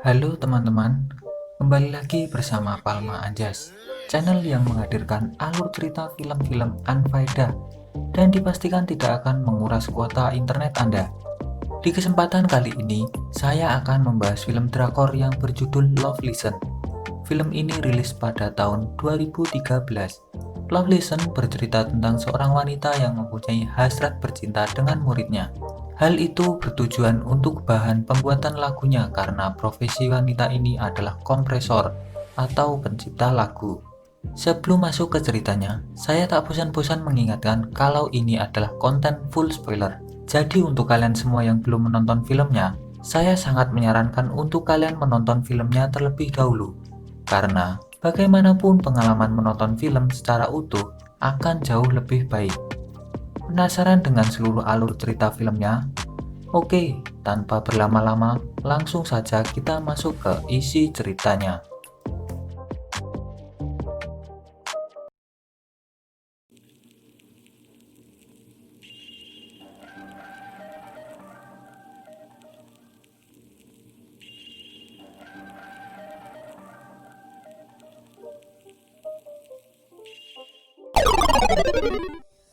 Halo teman-teman, kembali lagi bersama Palma Anjas, channel yang menghadirkan alur cerita film-film unfaedah dan dipastikan tidak akan menguras kuota internet Anda. Di kesempatan kali ini, saya akan membahas film drakor yang berjudul Love Lesson. Film ini rilis pada tahun 2013. Love Lesson bercerita tentang seorang wanita yang mempunyai hasrat bercinta dengan muridnya. Hal itu bertujuan untuk bahan pembuatan lagunya karena profesi wanita ini adalah kompresor atau pencipta lagu. Sebelum masuk ke ceritanya, saya tak bosan-bosan mengingatkan kalau ini adalah konten full spoiler. Jadi untuk kalian semua yang belum menonton filmnya, saya sangat menyarankan untuk kalian menonton filmnya terlebih dahulu. Karena bagaimanapun pengalaman menonton film secara utuh akan jauh lebih baik. Penasaran dengan seluruh alur cerita filmnya? Oke, tanpa berlama-lama, langsung saja kita masuk ke isi ceritanya.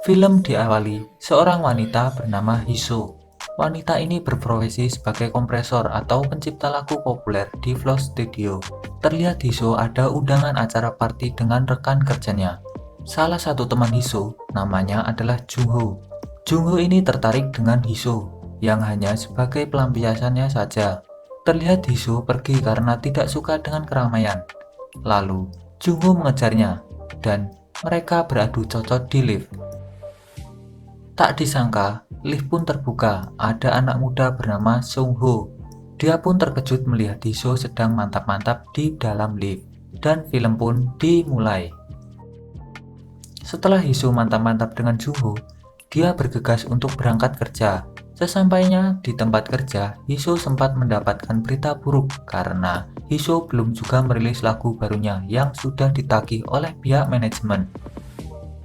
Film diawali seorang wanita bernama Hiso. Wanita ini berprofesi sebagai kompresor atau pencipta lagu populer di Flow Studio. Terlihat Hiso ada undangan acara party dengan rekan kerjanya. Salah satu teman Hiso namanya adalah Jungho. Jungho ini tertarik dengan Hiso yang hanya sebagai pelampiasannya saja. Terlihat Hiso pergi karena tidak suka dengan keramaian. Lalu Jungho mengejarnya dan mereka beradu cocok di lift. Tak disangka, lift pun terbuka. Ada anak muda bernama Sung Ho. Dia pun terkejut melihat Hiso sedang mantap-mantap di dalam lift. Dan film pun dimulai. Setelah Hiso mantap-mantap dengan Jung Ho, dia bergegas untuk berangkat kerja. Sesampainya di tempat kerja, Hiso sempat mendapatkan berita buruk karena Hiso belum juga merilis lagu barunya yang sudah ditagih oleh pihak manajemen.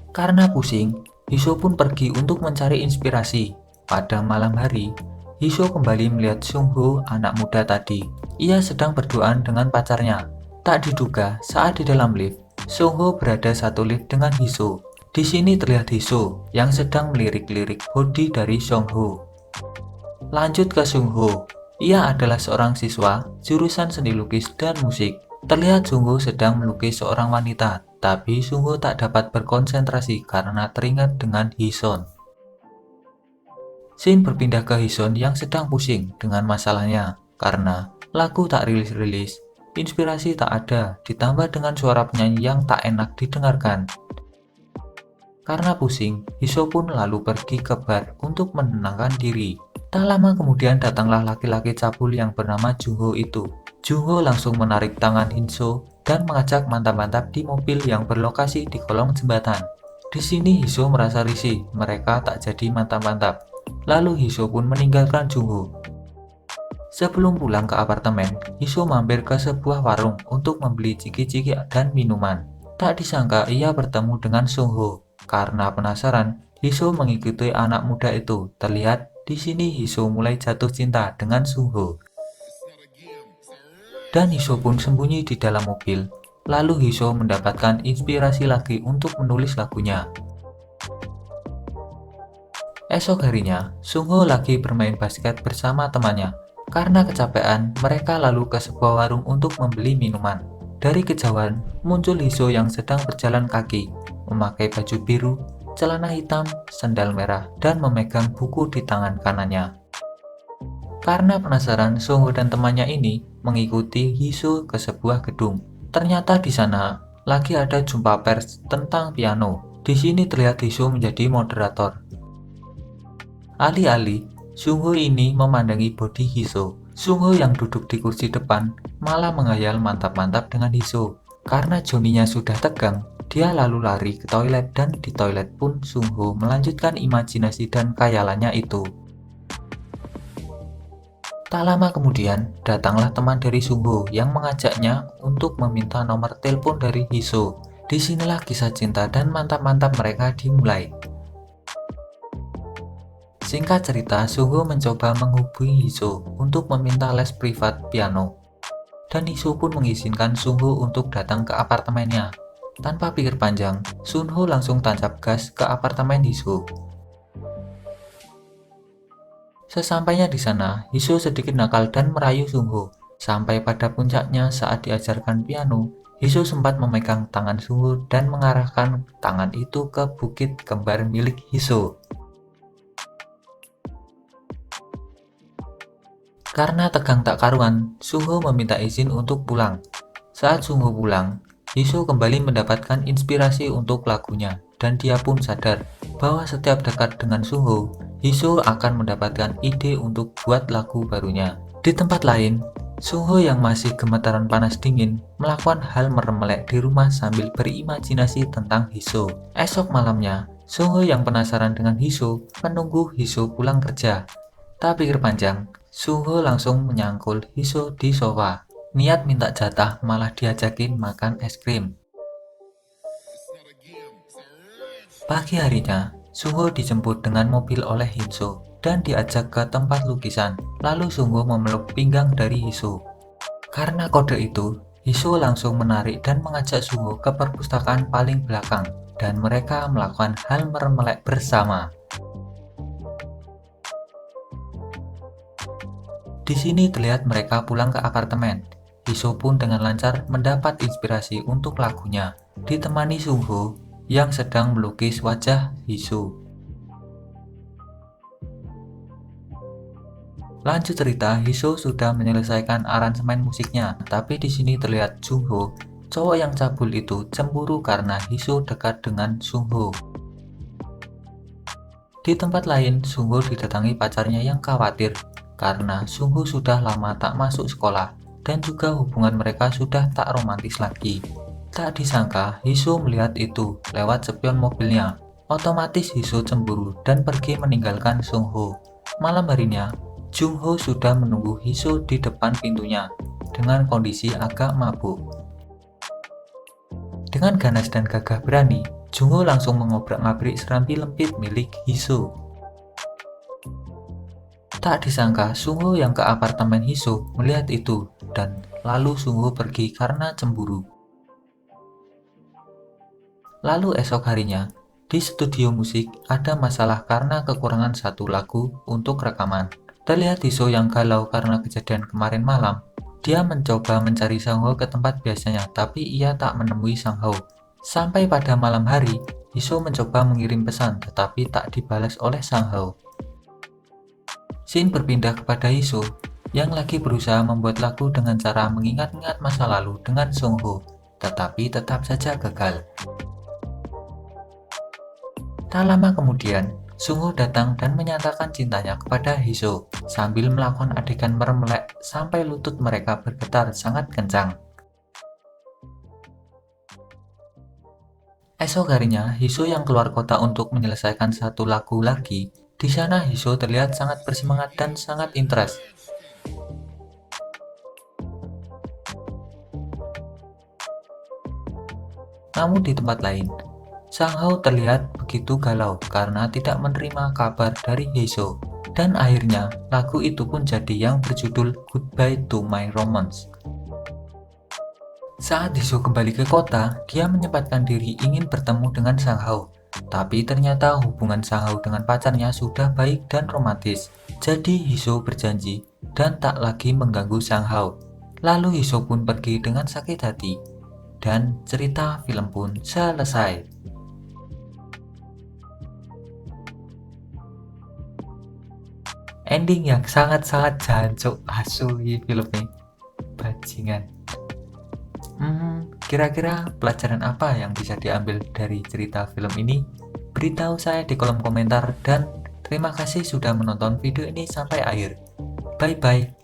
Karena pusing, Hiso pun pergi untuk mencari inspirasi. Pada malam hari, Hiso kembali melihat Sung Ho, anak muda tadi. Ia sedang berduaan dengan pacarnya. Tak diduga, saat di dalam lift, Sung Ho berada satu lift dengan Hiso. Di sini terlihat Hiso yang sedang melirik-lirik body dari Sung Ho. Lanjut ke Sung Ho. Ia adalah seorang siswa jurusan seni lukis dan musik. Terlihat Sung Ho sedang melukis seorang wanita, tapi Sung Ho tak dapat berkonsentrasi karena teringat dengan Hison. Scene berpindah ke Hison yang sedang pusing dengan masalahnya karena lagu tak rilis-rilis, inspirasi tak ada, ditambah dengan suara penyanyi yang tak enak didengarkan. Karena pusing, Hiso pun lalu pergi ke bar untuk menenangkan diri. Tak lama kemudian datanglah laki-laki cabul yang bernama Jungho itu. Jungho langsung menarik tangan Hiso dan mengajak mantap-mantap di mobil yang berlokasi di kolong jembatan. Di sini Hiso merasa risih, mereka tak jadi mantap-mantap. Lalu Hiso pun meninggalkan Jungho. Sebelum pulang ke apartemen, Hiso mampir ke sebuah warung untuk membeli ciki-ciki dan minuman. Tak disangka ia bertemu dengan Sung Ho. Karena penasaran, Hiso mengikuti anak muda itu. Terlihat di sini Hiso mulai jatuh cinta dengan Sung Ho. Dan Hiso pun sembunyi di dalam mobil. Lalu Hiso mendapatkan inspirasi lagi untuk menulis lagunya. Esok harinya, Sung Ho lagi bermain basket bersama temannya. Karena kecapean, mereka lalu ke sebuah warung untuk membeli minuman. Dari kejauhan, muncul Hiso yang sedang berjalan kaki, memakai baju biru, celana hitam, sandal merah, dan memegang buku di tangan kanannya. Karena penasaran, Sung Ho dan temannya ini mengikuti Hiso ke sebuah gedung. Ternyata di sana lagi ada jumpa pers tentang piano. Di sini terlihat Hiso menjadi moderator. Alih-alih, Sung Ho ini memandangi body Hiso. Sung Ho yang duduk di kursi depan malah menghayal mantap-mantap dengan Hiso. Karena Joninya sudah tegang, dia lalu lari ke toilet dan di toilet pun Sung Ho melanjutkan imajinasi dan khayalannya itu. Tak lama kemudian, datanglah teman dari Sung Ho yang mengajaknya untuk meminta nomor telepon dari Hiso. Disinilah kisah cinta dan mantap-mantap mereka dimulai. Singkat cerita, Sung Ho mencoba menghubungi Hiso untuk meminta les privat piano. dan Hee-soo pun mengizinkan Sung-ho untuk datang ke apartemennya. Tanpa pikir panjang, Sun-ho langsung tancap gas ke apartemen Hee-soo. Sesampainya di sana, Hee-soo sedikit nakal dan merayu Sung-ho. Sampai pada puncaknya saat diajarkan piano, Hee-soo sempat memegang tangan Sung-ho dan mengarahkan tangan itu ke bukit kembar milik Hee-soo. Karena tegang tak karuan, Sung-ho meminta izin untuk pulang. Saat Sung-ho pulang, Hee-soo kembali mendapatkan inspirasi untuk lagunya, dan dia pun sadar bahwa setiap dekat dengan Sung-ho, Hee-soo akan mendapatkan ide untuk buat lagu barunya. Di tempat lain, Sung-ho yang masih gemetaran panas dingin melakukan hal merem-melek di rumah sambil berimajinasi tentang Hee-soo. Esok malamnya, Sung-ho yang penasaran dengan Hee-soo menunggu Hee-soo pulang kerja. Tak pikir panjang, Sung-ho langsung menyangkul Hee-soo di sofa. Niat minta jatah malah diajakin makan es krim. Pagi harinya, Sung-ho dijemput dengan mobil oleh Hee-soo dan diajak ke tempat lukisan. Lalu Sung-ho memeluk pinggang dari Hee-soo. Karena kode itu, Hee-soo langsung menarik dan mengajak Sung-ho ke perpustakaan paling belakang, dan mereka melakukan hal merem-melek bersama. Di sini terlihat mereka pulang ke apartemen. Hee-soo pun dengan lancar mendapat inspirasi untuk lagunya, ditemani Sung-ho yang sedang melukis wajah Hee-soo. Lanjut cerita, Hee-soo sudah menyelesaikan aransemen musiknya, tapi di sini terlihat Sung-ho, cowok yang cabul itu, cemburu karena Hee-soo dekat dengan Sung-ho. Di tempat lain, Sung-ho didatangi pacarnya yang khawatir karena Sung-ho sudah lama tak masuk sekolah dan juga hubungan mereka sudah tak romantis lagi. Tak disangka, Hee-soo melihat itu lewat spion mobilnya. Otomatis Hee-soo cemburu dan pergi meninggalkan Sung-ho. Malam harinya, Jung-ho sudah menunggu Hee-soo di depan pintunya dengan kondisi agak mabuk. Dengan ganas dan gagah berani, Jung-ho langsung mengobrak-ngabrik serambi lempit milik Hee-soo. Tak disangka, Sung-ho yang ke apartemen Hee-soo melihat itu, dan lalu Sung-ho pergi karena cemburu. Lalu esok harinya, di studio musik ada masalah karena kekurangan satu lagu untuk rekaman. Terlihat Hee-soo yang galau karena kejadian kemarin malam. Dia mencoba mencari Sang-ho ke tempat biasanya, tapi ia tak menemui Sang-ho. Sampai pada malam hari, Hee-soo mencoba mengirim pesan, tetapi tak dibalas oleh Sang-ho. Scene berpindah kepada Hee-soo yang lagi berusaha membuat lagu dengan cara mengingat-ingat masa lalu dengan Sung-ho, tetapi tetap saja gagal. Tak lama kemudian, Sung-ho datang dan menyatakan cintanya kepada Hee-soo sambil melakukan adegan merem-melek sampai lutut mereka bergetar sangat kencang. Esok harinya, Hee-soo yang keluar kota untuk menyelesaikan satu lagu lagi. Di sana Hee-soo terlihat sangat bersemangat dan sangat interest. Namun di tempat lain, Sang-ho terlihat begitu galau karena tidak menerima kabar dari Hee-soo. Dan akhirnya, lagu itu pun jadi yang berjudul Goodbye to My Romance. Saat Hee-soo kembali ke kota, dia menyempatkan diri ingin bertemu dengan Sang-ho. Tapi ternyata hubungan Sang-ho dengan pacarnya sudah baik dan romantis. Jadi Hee-soo berjanji dan tak lagi mengganggu Sang-ho. Lalu Hee-soo pun pergi dengan sakit hati. Dan cerita film pun selesai. Ending yang sangat-sangat jancuk asu filmnya. Bajingan. Kira-kira pelajaran apa yang bisa diambil dari cerita film ini? Beritahu saya di kolom komentar dan terima kasih sudah menonton video ini sampai akhir. Bye-bye.